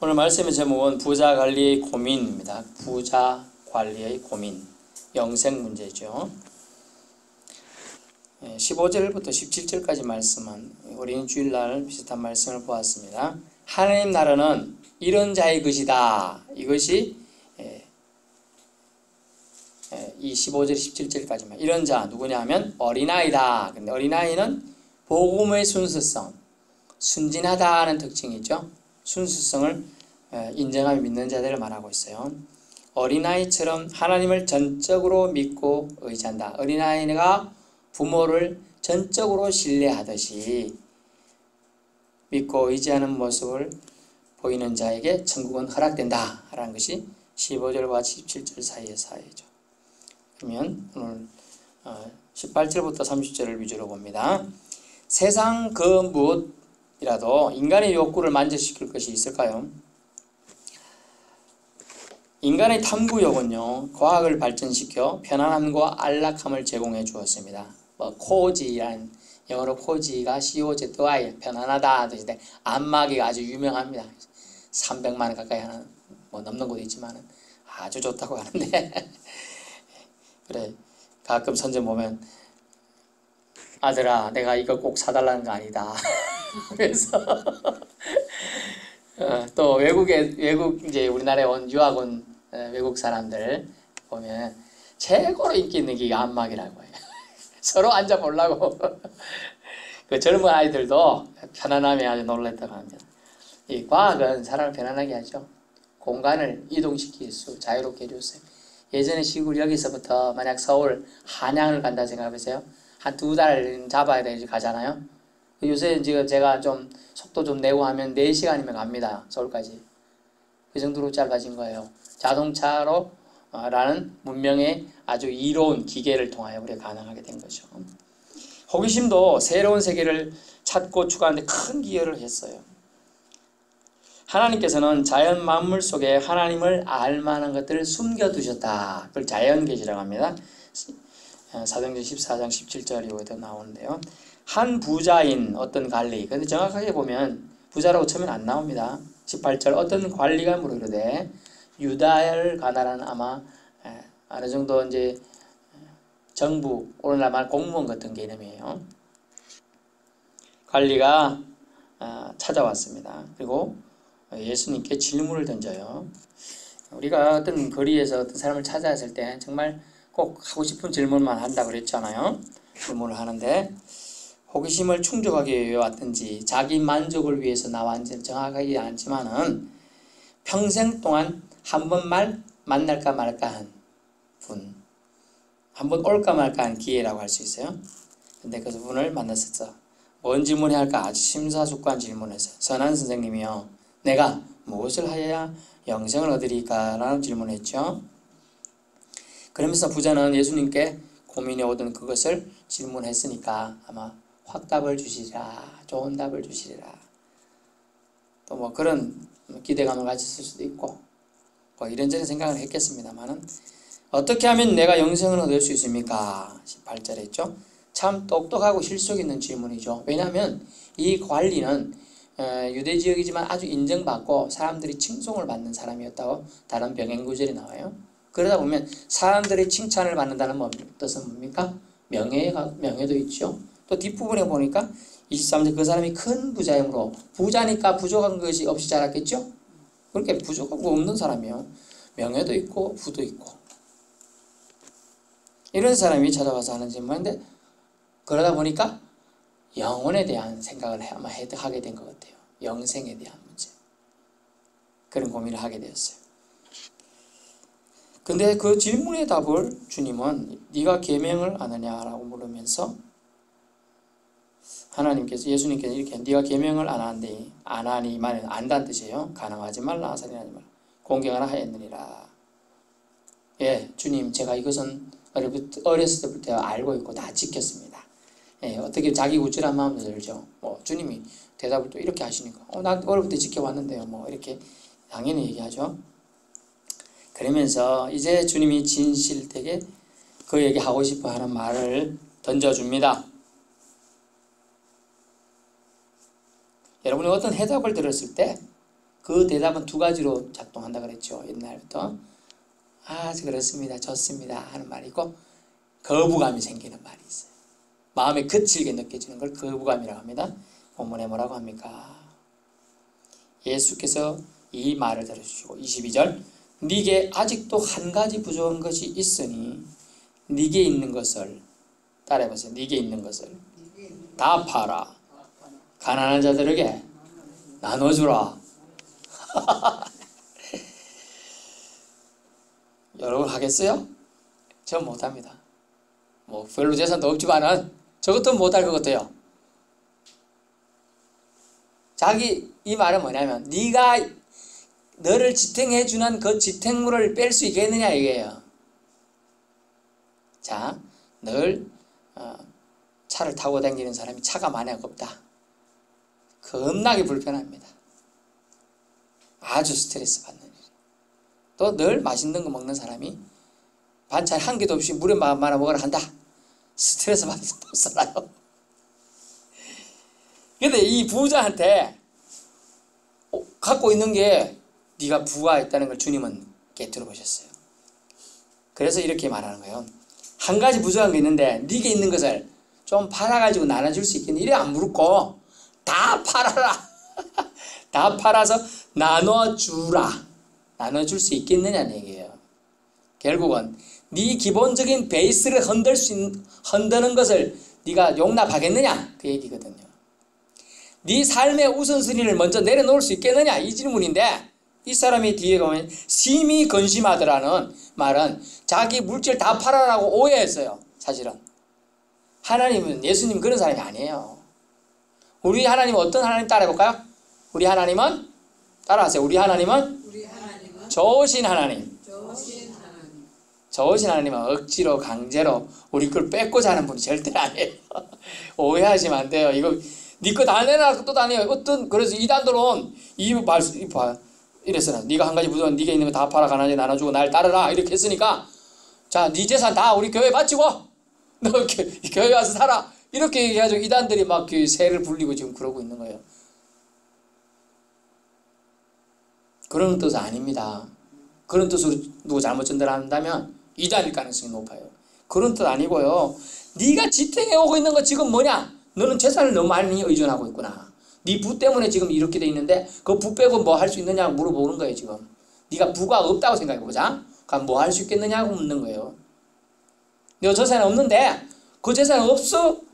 오늘 말씀의 제목은 부자 관리의 고민입니다. 부자 관리의 고민, 영생 문제죠. 15절부터 17절까지 말씀은 우리는 주일날 비슷한 말씀을 보았습니다. 하나님 나라는 이런 자의 것이다. 이것이 이 15절 17절까지만 이런 자 누구냐 하면 어린아이다. 근데 어린아이는 복음의 순수성, 순진하다는 특징이 있죠. 순수성을 인정하며 믿는 자들을 말하고 있어요. 어린아이처럼 하나님을 전적으로 믿고 의지한다. 어린아이가 부모를 전적으로 신뢰하듯이 믿고 의지하는 모습을 보이는 자에게 천국은 허락된다 라는 것이 15절과 17절 사이의 사이죠. 그러면 오늘 18절부터 30절을 위주로 봅니다. 세상 그 무엇이라도 인간의 욕구를 만족시킬 것이 있을까요? 인간의 탐구욕은요, 과학을 발전시켜 편안함과 안락함을 제공해 주었습니다. 코지라는 영어로 코지가 COZY 편안하다 뜻인데 안마기가 아주 유명합니다. 300만 원 가까이 하는 넘는 곳도 있지만 아주 좋다고 하는데 그래 가끔 선전 보면 아들아 내가 이거 꼭 사달라는 거 아니다. 그래서 또 외국 이제 우리나라에 온 유학 온 외국 사람들 보면 최고로 인기 있는 게 안마기라고 해요. 서로 앉아 보려고. 그 젊은 아이들도 편안함에 아주 놀랐다고 합니다. 이 과학은 사람을 편안하게 하죠. 공간을 이동시킬 수 자유롭게 해줬어요. 예전에 시골 여기서부터 만약 서울 한양을 간다 생각해보세요. 한 2달 잡아야 되지 가잖아요. 요새 지금 제가 좀 속도 좀 내고 하면 4시간이면 갑니다. 서울까지. 그 정도로 짧아진 거예요. 자동차로 라는 문명의 아주 이로운 기계를 통하여 우리가 가능하게 된 거죠. 호기심도 새로운 세계를 찾고 추구하는 데 큰 기여를 했어요. 하나님께서는 자연 만물 속에 하나님을 알 만한 것들을 숨겨두셨다. 그걸 자연계시라고 합니다. 사도행전 14장 17절이고도 나오는데요. 한 부자인 어떤 관리, 근데 정확하게 보면 부자라고 처음엔 안 나옵니다. 18절 어떤 관리가 물으르되 유다를 가나라는 아마 어느 정도 이제 정부, 오늘날 말 공무원 같은 개념이에요. 관리가 찾아왔습니다. 그리고 예수님께 질문을 던져요. 우리가 어떤 거리에서 어떤 사람을 찾아왔을 때 정말 꼭 하고 싶은 질문만 한다고 그랬잖아요. 질문을 하는데 호기심을 충족하기 위해 왔든지 자기 만족을 위해서 나왔는지는 정확하지 않지만은 평생 동안 한 번 만날까 말까 한 분, 한 번 올까 말까 한 기회라고 할 수 있어요. 근데 그 분을 만났었어. 뭔 질문해야 할까 아주 심사숙고한 질문했어요. 선한 선생님이요, 내가 무엇을 하여야 영생을 얻으리까? 라는 질문을 했죠. 그러면서 부자는 예수님께 고민해 오던 그것을 질문했으니까 아마 확답을 주시리라, 좋은 답을 주시리라, 또 뭐 그런 기대감을 가졌을 수도 있고 뭐 이런저런 생각을 했겠습니다만은 어떻게 하면 내가 영생을 얻을 수 있습니까? 18절에 했죠. 참 똑똑하고 실속 있는 질문이죠. 왜냐하면 이 관리는 유대 지역이지만 아주 인정받고 사람들이 칭송을 받는 사람이었다고 다른 병행구절이 나와요. 그러다 보면 사람들이 칭찬을 받는다는 뜻은 뭡니까? 명예도 있죠. 또 뒷부분에 보니까 23절 그 사람이 큰 부자이므로 부자니까 부족한 것이 없이 자랐겠죠? 그렇게 부족하고 없는 사람이요. 명예도 있고 부도 있고 이런 사람이 찾아와서 하는 질문인데 그러다 보니까 영혼에 대한 생각을 아마 하게 된 것 같아요. 영생에 대한 문제. 그런 고민을 하게 되었어요. 근데 그 질문의 답을 주님은 네가 계명을 아느냐라고 물으면서 하나님께서 예수님께서 이렇게 네가 계명을 안 하니 말은 안다는 뜻이에요. 가늠하지 말라, 살인하지 말라, 공경하라 하였느니라. 예, 주님 제가 이것은 어렸을 때부터 알고 있고 다 지켰습니다. 예, 어떻게 자기 우쭐한 마음도 들죠. 주님이 대답을 또 이렇게 하시니까 나 어릴 때 지켜왔는데요. 이렇게 당연히 얘기하죠. 그러면서 이제 주님이 진실되게 그에게 하고 싶어 하는 말을 던져줍니다. 여러분이 어떤 해답을 들었을 때 그 대답은 두 가지로 작동한다 그랬죠. 옛날부터. 그렇습니다. 좋습니다. 하는 말이 있고 거부감이 생기는 말이 있어요. 마음에 거칠게 느껴지는 걸 거부감이라고 합니다. 본문에 뭐라고 합니까? 예수께서 이 말을 들어주시고 22절 네게 아직도 한 가지 부족한 것이 있으니 네게 있는 것을 따라해보세요. 네게 있는 것을 다 팔아 가난한 자들에게 나눠주라. 여러분 하겠어요? 전 못합니다. 뭐 별로 재산도 없지만은 저것도 못할 것 같아요. 이 말은 뭐냐면 네가 너를 지탱해주는 그 지탱물을 뺄 수 있겠느냐 이게요. 자, 늘 차를 타고 다니는 사람이 차가 만약 없다. 겁나게 불편합니다. 아주 스트레스 받는 일. 또 늘 맛있는 거 먹는 사람이 반찬 한 개도 없이 물에 말아 먹으라 한다. 스트레스 받아서 못 살아요. 근데 이 부자한테 갖고 있는 게 네가 부가 있다는 걸 주님은 깨뜨려 보셨어요. 그래서 이렇게 말하는 거예요. 한 가지 부족한 게 있는데 네게 있는 것을 좀 팔아가지고 나눠줄 수 있겠니? 이래 안 물고 다 팔아라. 다 팔아서 나눠주라. 나눠줄 수 있겠느냐는 얘기예요. 결국은 네 기본적인 베이스를 흔드는 것을 네가 용납하겠느냐 그 얘기거든요. 네 삶의 우선순위를 먼저 내려놓을 수 있겠느냐 이 질문인데 이 사람이 뒤에 가면 심히 근심하더라는 말은 자기 물질 다 팔아라고 오해했어요. 사실은 하나님은 예수님 그런 사람이 아니에요. 우리 하나님은 어떤 하나님 따라해볼까요? 우리 하나님은 따라하세요. 우리 하나님은 좋으신 하나님. 좋으신 하나님은 억지로 강제로 우리 걸 뺏고자 하는 분이 절대 아니에요. 오해하시면 안 돼요. 이거 네 거 다 내놔 또 다 내요. 그래서 이단들은 이 말씀 봐. 이랬어요. 네가 한 가지 부족한 네가 있는 거 다 팔아 가난하게 나눠주고 날 따르라 이렇게 했으니까 자, 네 재산 다 우리 교회 바치고 너 교회 와서 살아 이렇게 얘기해가지고 이단들이 막 그 세를 불리고 지금 그러고 있는 거예요. 그런 뜻은 아닙니다. 그런 뜻으로 누구 잘못 전달한다면 이단일 가능성이 높아요. 그런 뜻 아니고요. 네가 지탱해오고 있는 거 지금 뭐냐? 너는 재산을 너무 많이 의존하고 있구나. 네 부 때문에 지금 이렇게 돼 있는데 그 부 빼고 뭐 할 수 있느냐고 물어보는 거예요. 지금 네가 부가 없다고 생각해보자. 그럼 뭐 할 수 있겠느냐고 묻는 거예요. 너 재산이 없는데 그 재산이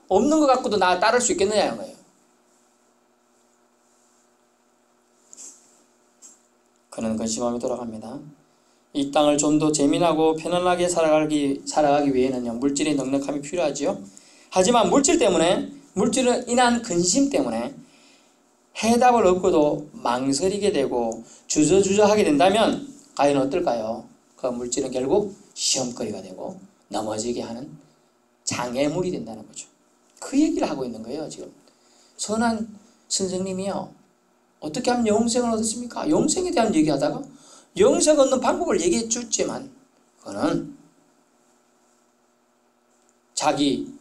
없는 것 갖고도 나 따를 수 있겠느냐는 거예요. 그는 근심하며 돌아갑니다. 이 땅을 좀 더 재미나고 편안하게 살아가기 위해는요, 물질의 넉넉함이 필요하지요. 하지만 물질로 인한 근심 때문에 해답을 얻고도 망설이게 되고 주저하게 된다면 과연 어떨까요? 그 물질은 결국 시험거리가 되고 넘어지게 하는 장애물이 된다는 거죠. 그 얘기를 하고 있는 거예요. 지금 선한 선생님이요, 어떻게 하면 영생을 얻었습니까? 영생에 대한 얘기하다가 영생 얻는 방법을 얘기해 줬지만 그거는 자기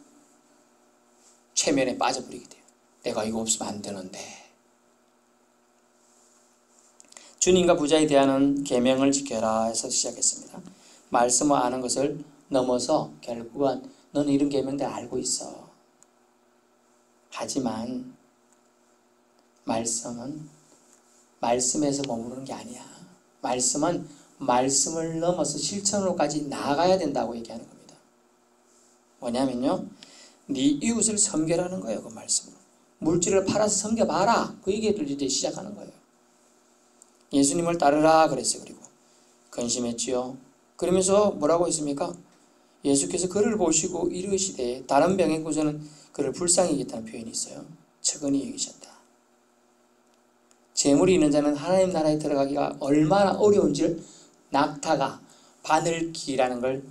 최면에 빠져버리게 돼요. 내가 이거 없으면 안 되는데. 주님과 부자에 대한 계명을 지켜라 해서 시작했습니다. 말씀을 아는 것을 넘어서 결국은 너는 이런 계명들 알고 있어. 하지만 말씀은 말씀에서 머무르는 게 아니야. 말씀은 말씀을 넘어서 실천으로까지 나아가야 된다고 얘기하는 겁니다. 뭐냐면요, 네 이웃을 섬겨라는 거예요. 그 말씀으로 물질을 팔아서 섬겨봐라, 그 얘기를 이제 시작하는 거예요. 예수님을 따르라 그랬어요. 그리고 근심했지요. 그러면서 뭐라고 했습니까? 예수께서 그를 보시고 이르시되 다른 병의 고저는 그를 불쌍히 여겼다는 표현이 있어요. 측은히 여기셨다. 재물이 있는 자는 하나님 나라에 들어가기가 얼마나 어려운지를 낙타가 바늘기라는 걸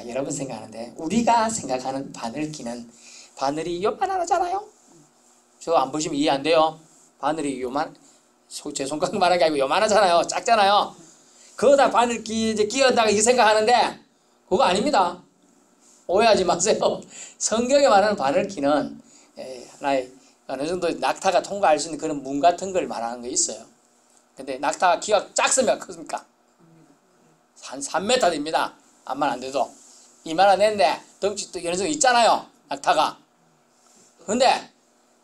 여러분 생각하는데, 우리가 생각하는 바늘기는 바늘이 요만하잖아요. 저 안 보시면 이해 안 돼요. 바늘이 제 손가락만한 게 아니고 요만하잖아요. 작잖아요. 그거다 바늘기 이제 끼얹다가 이렇게 생각하는데 그거 아닙니다. 오해하지 마세요. 성경에 말하는 바늘기는 하나의 어느 정도 낙타가 통과할 수 있는 그런 문 같은 걸 말하는 게 있어요. 근데 낙타가 키가 작습니까? 크습니까? 한 3m 됩니다. 암만 안 돼도. 이만한 애인데 덩치 또 연성 있잖아요. 낙타가. 근데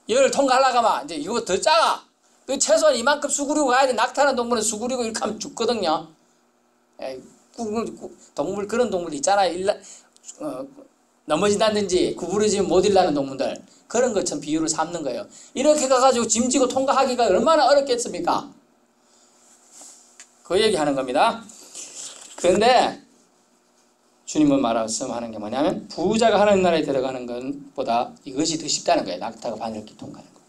이걸 통과하려면 이제 이거 더 작아. 그 최소한 이만큼 수그리고 가야 돼. 낙타는 동물은 수그리고 이렇게 하면 죽거든요. 동물, 그런 동물 있잖아요. 넘어진다든지 구부러지면 못 일라는 동물들. 그런 것처럼 비유를 삼는 거예요. 이렇게 가가지고 짐지고 통과하기가 얼마나 어렵겠습니까? 그 얘기 하는 겁니다. 그런데 주님은 말씀하는 게 뭐냐면 부자가 하나님 나라에 들어가는 것보다 이것이 더 쉽다는 거예요. 낙타가 바늘길 통과하는 거.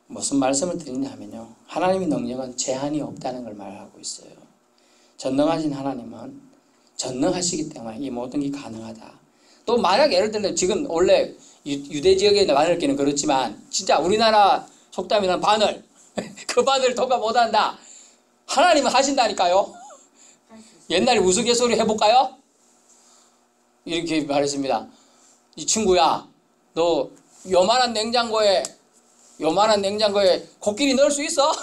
무슨 말씀을 드리냐 하면요. 하나님의 능력은 제한이 없다는 걸 말하고 있어요. 전능하신 하나님은 전능하시기 때문에 이 모든 게 가능하다. 또 만약 예를 들면 지금 원래 유대 지역의 바늘길은 그렇지만 진짜 우리나라 속담이란 바늘 그 바늘 통과 못한다. 하나님은 하신다니까요. 옛날에 우스갯소리 해볼까요? 이렇게 말했습니다. 이 친구야, 너 요만한 냉장고에 코끼리 넣을 수 있어?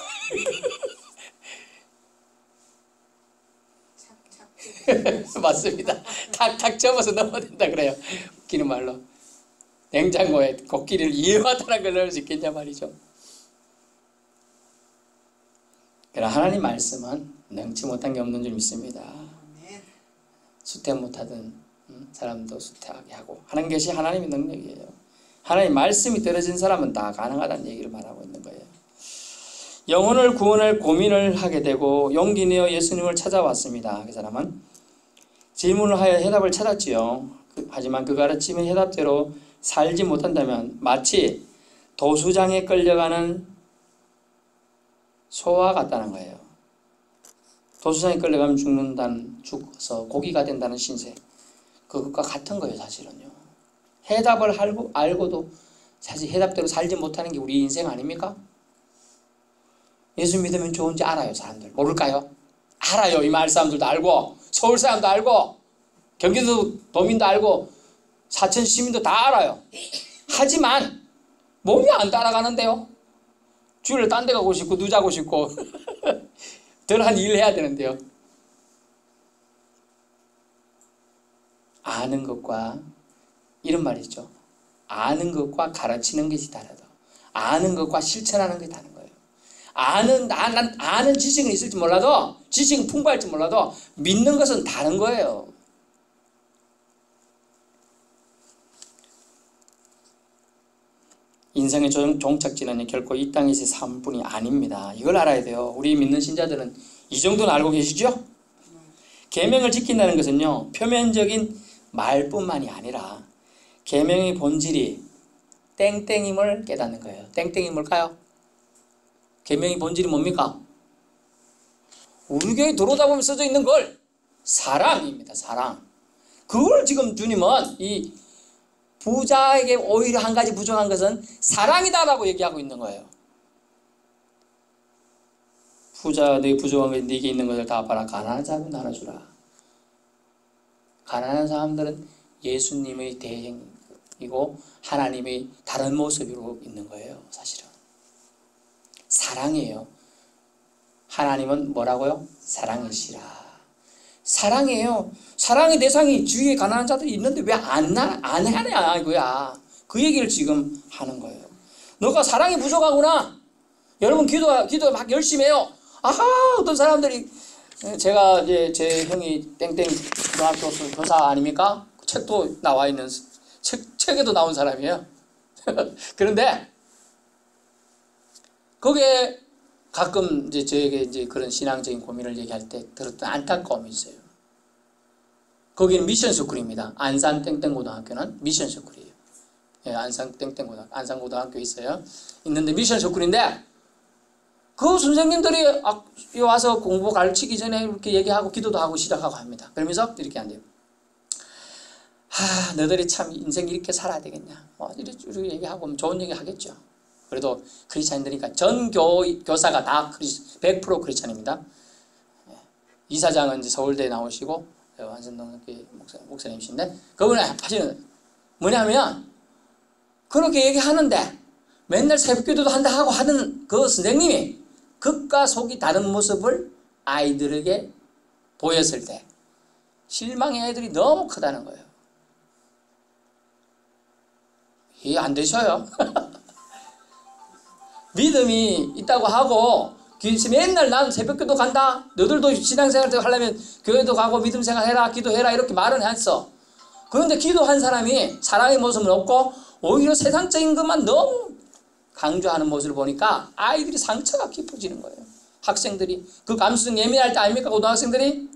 맞습니다. 탁탁 접어서 넣어야 된다 그래요. 웃기는 말로. 냉장고에 코끼리를 이만한 걸 넣을 수 있겠냐 말이죠. 그러나 하나님 말씀은 능치 못한 게 없는 줄 믿습니다. 수태 못하던 사람도 수태하게 하고 하는 것이 하나님의 능력이에요. 하나님 말씀이 떨어진 사람은 다 가능하다는 얘기를 말하고 있는 거예요. 영혼을 구원할 고민을 하게 되고 용기 내어 예수님을 찾아왔습니다. 그 사람은 질문을 하여 해답을 찾았지요. 하지만 그 가르침의 해답대로 살지 못한다면 마치 도수장에 끌려가는 소와 같다는 거예요. 도수장에 끌려가면 죽어서 고기가 된다는 신세. 그것과 같은 거예요, 사실은요. 해답을 알고도 사실 해답대로 살지 못하는 게 우리 인생 아닙니까? 예수 믿으면 좋은지 알아요, 사람들. 모를까요? 알아요. 이 마을 사람들도 알고, 서울 사람도 알고, 경기도 도민도 알고, 사천 시민도 다 알아요. 하지만 몸이 안 따라가는데요. 주일에 딴 데 가고 싶고 누자고 싶고 덜한 일 해야 되는데요. 아는 것과 이런 말이 있죠. 아는 것과 가르치는 것이 다르다. 아는 것과 실천하는 것이 다른 거예요. 아는 지식은 있을지 몰라도 지식은 풍부할지 몰라도 믿는 것은 다른 거예요. 인생의 종착지는 결코 이 땅에서의 삶뿐이 아닙니다. 이걸 알아야 돼요. 우리 믿는 신자들은 이 정도는 알고 계시죠? 계명을 지킨다는 것은요, 표면적인 말뿐만이 아니라 계명의 본질이 땡땡임을 깨닫는 거예요. 땡땡이 뭘까요? 계명의 본질이 뭡니까? 우리 교회 들어오다 보면 써져 있는 걸 사랑입니다. 사랑. 그걸 지금 주님은 이 부자에게 오히려 한 가지 부족한 것은 사랑이다라고 얘기하고 있는 거예요. 부자, 내 부족한 게 네게 있는 것을 다 봐라. 가난한 사람은 나눠주라. 가난한 사람들은 예수님의 대행이고 하나님의 다른 모습으로 있는 거예요. 사실은 사랑이에요. 하나님은 뭐라고요? 사랑이시라. 사랑이에요. 사랑의 대상이 주위에 가난한 자들이 있는데 왜 안 하냐 이거야. 그 얘기를 지금 하는 거예요. 너가 사랑이 부족하구나. 여러분 기도 막 열심히 해요. 아하, 어떤 사람들이 제가 이제 제 형이 땡땡 고등학교 교사 아닙니까? 책도 나와 있는 책에도 나온 사람이에요. 그런데 거기에 가끔 이제 저에게 이제 그런 신앙적인 고민을 얘기할 때 들었던 안타까움이 있어요. 거기는 미션 스쿨입니다. 안산 땡땡고등학교는 미션 스쿨이에요. 예, 안산 땡땡고등학교, 안산고등학교 있어요. 있는데 미션 스쿨인데 그 선생님들이 와서 공부 가르치기 전에 이렇게 얘기하고 기도도 하고 시작하고 합니다. 그러면서 이렇게 한대요. 너희들이 참 인생 이렇게 살아야 되겠냐. 이렇게 얘기하고 좋은 얘기 하겠죠. 그래도 크리스찬이니까 전 교사가 다 100% 크리스찬입니다. 이사장은 이제 서울대에 나오시고 완전동학교 목사님이신데 그분이 하시는 뭐냐면 그렇게 얘기하는데 맨날 새벽기도도 한다 하고 하는 그 선생님이 겉과 속이 다른 모습을 아이들에게 보였을 때 실망의 아이들이 너무 크다는 거예요. 이해 안 되셔요? 믿음이 있다고 하고 맨날 난 새벽기도 간다, 너들도 신앙생활 하려면 교회도 가고 믿음생활 해라, 기도해라 이렇게 말은 했어. 그런데 기도한 사람이 사랑의 모습은 없고 오히려 세상적인 것만 너무 강조하는 모습을 보니까 아이들이 상처가 깊어지는 거예요. 학생들이 그 감수성 예민할 때 아닙니까? 고등학생들이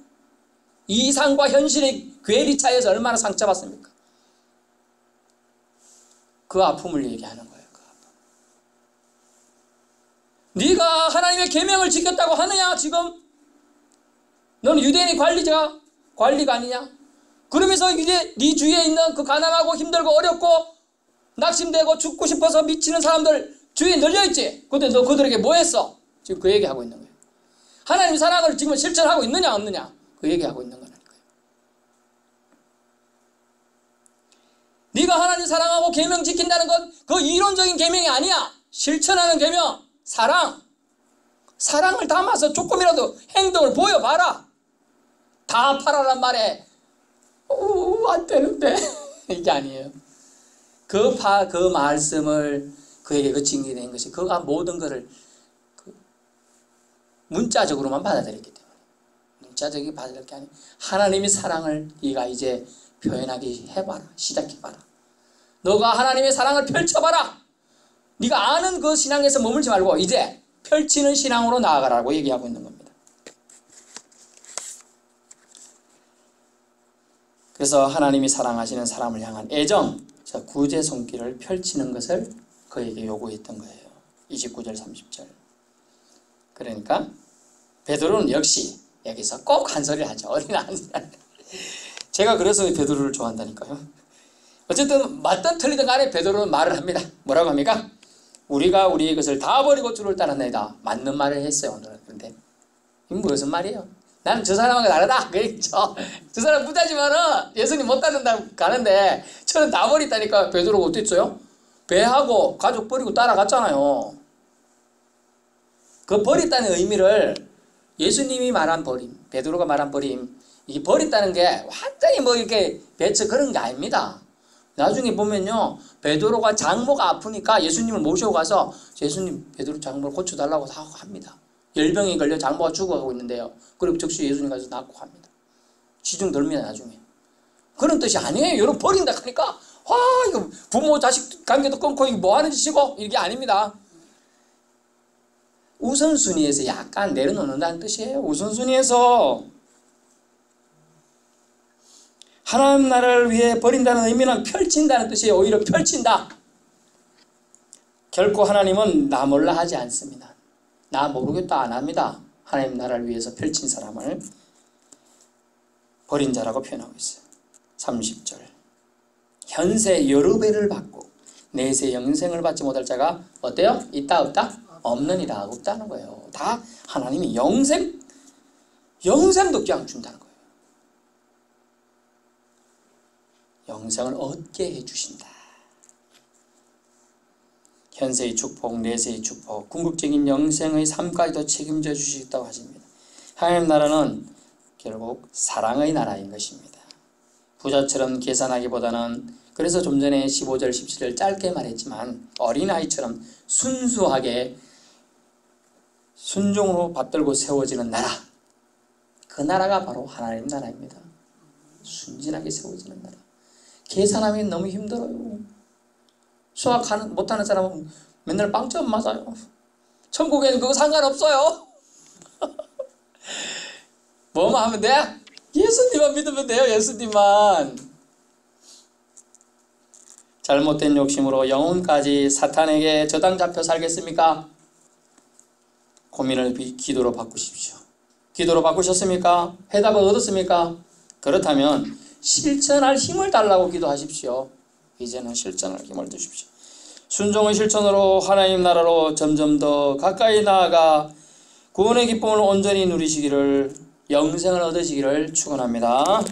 이상과 현실의 괴리 차이에서 얼마나 상처받습니까? 그 아픔을 얘기하는 거예요. 그 아픔. 네가 하나님의 계명을 지켰다고 하느냐 지금? 너는 유대인의 관리가 아니냐? 그러면서 이제 네 주위에 있는 그 가난하고 힘들고 어렵고 낙심되고 죽고 싶어서 미치는 사람들 주위에 널려있지? 근데 너 그들에게 뭐 했어? 지금 그 얘기하고 있는 거예요. 하나님 사랑을 지금 실천하고 있느냐 없느냐? 그 얘기하고 있는 거라니까요. 네가 하나님 사랑하고 계명 지킨다는 건 그 이론적인 계명이 아니야. 실천하는 계명, 사랑을 담아서 조금이라도 행동을 보여봐라. 다 팔아란 말에 안 되는데 이게 아니에요. 그 말씀을 그에게 그친게 된 것이 그가 모든 것을 문자적으로만 받아들였기 때문에 문자적인 받아들일 게 아니에요. 하나님의 사랑을 네가 이제 표현하기 해봐라. 시작해봐라. 너가 하나님의 사랑을 펼쳐봐라. 네가 아는 그 신앙에서 머물지 말고 이제 펼치는 신앙으로 나아가라고 얘기하고 있는 겁니다. 그래서 하나님이 사랑하시는 사람을 향한 애정, 구제 손길을 펼치는 것을 그에게 요구했던 거예요. 29절 30절. 그러니까 베드로는 역시 여기서 꼭 한 소리를 하죠. 어린아이. 제가 그래서 베드로를 좋아한다니까요. 어쨌든 맞든 틀리든 간에 베드로는 말을 합니다. 뭐라고 합니까? 우리가 우리의 것을 다 버리고 주를 따랐나이다. 맞는 말을 했어요 오늘은. 근데 이게 무슨 말이에요? 나는 저 사람하고 다르다. 그랬죠. 저 사람 부자지만은 예수님 못 따른다 가는데 저는 다 버렸다니까. 베드로가 어땠어요? 배하고 가족 버리고 따라갔잖아요. 그 버렸다는 의미를 예수님이 말한 버림, 베드로가 말한 버림, 이게 버렸다는 게 완전히 뭐 이렇게 배척 그런 게 아닙니다. 나중에 보면요, 베드로가 장모가 아프니까 예수님을 모시고 가서 예수님 베드로 장모를 고쳐달라고 하고 합니다. 열병에 걸려 장모가 죽어가고 있는데요. 그리고 즉시 예수님 가서 낫고 합니다. 지중 덜미나 나중에. 그런 뜻이 아니에요. 여러분 버린다 하니까 와 이거 부모 자식 관계도 끊고 이게 뭐 하는 짓이고 이게 아닙니다. 우선순위에서 약간 내려놓는다는 뜻이에요. 우선순위에서 하나님 나라를 위해 버린다는 의미는 펼친다는 뜻이에요. 오히려 펼친다. 결코 하나님은 나 몰라 하지 않습니다. 나 모르겠다 안 합니다. 하나님 나라를 위해서 펼친 사람을 버린 자라고 표현하고 있어요. 30절. 현세 여러 배를 받고 내세 영생을 받지 못할 자가 어때요? 있다 없다? 없느니라. 없다는 거예요. 다 하나님이 영생도 그냥 준다는 거예요. 영생을 얻게 해주신다. 현세의 축복, 내세의 축복, 궁극적인 영생의 삶까지도 책임져 주시겠다고 하십니다. 하나님 나라는 결국 사랑의 나라인 것입니다. 부자처럼 계산하기보다는, 그래서 좀 전에 15절 17절 짧게 말했지만 어린아이처럼 순수하게 순종으로 받들고 세워지는 나라, 그 나라가 바로 하나님 나라입니다. 순진하게 세워지는 나라. 계산하면 너무 힘들어요. 수학 못하는 사람은 맨날 빵점 맞아요. 천국에는 그거 상관없어요. 뭐만 하면 돼? 예수님만 믿으면 돼요. 예수님만. 잘못된 욕심으로 영혼까지 사탄에게 저당 잡혀 살겠습니까? 고민을 기도로 바꾸십시오. 기도로 바꾸셨습니까? 해답을 얻었습니까? 그렇다면 실천할 힘을 달라고 기도하십시오. 이제는 실천할 힘을 주십시오. 순종의 실천으로 하나님 나라로 점점 더 가까이 나아가 구원의 기쁨을 온전히 누리시기를, 영생을 얻으시기를 축원합니다.